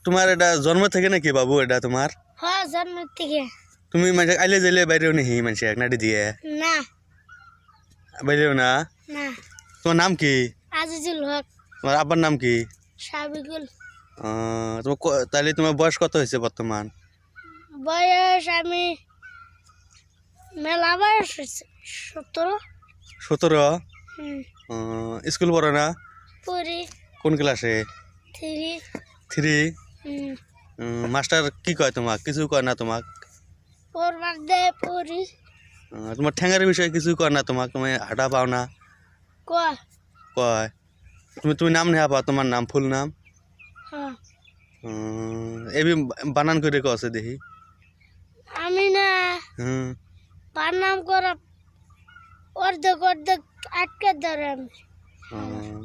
তোমার এটা জন্ম থেকে নাকি বাবু এটা তোমার? হ্যাঁ জন্ম থেকে। তুমি মানে আইলে যাইলে বাইরেও নেহি মানুষ এক নাটি দিয়ে না বাইরেও না? না। তোমার নাম কি? আজিজুল হক। তোমার আব্বার নাম কি? সাবিকুল। তোমার তাহলে তোমার বয়স কত হয়েছে বর্তমান? বয়স আমি মেলা বয়স হয়েছে 17। 17? হুম। স্কুল পড়ো না? পড়ি। কোন ক্লাসে? 3। 3? হুম। মাস্টার কি কয় তোমাক? কিছু কয় না তোমাক? পড়বার দেয় পড়ি। তোমার ঠ্যাঙের বিষয়ে কিছু কয় না তোমাক? তুমি হাঁটা পাও না? কয়। কয় তুমি তুমি নাম নেওয়া পাও? তোমার নাম ফুল নাম? হ্যাঁ। এবি বানান করে কছে দেখি। আমি না হুম। পার নাম করা অর্ধেক অর্ধেক আটকে ধরে আমি। হুম।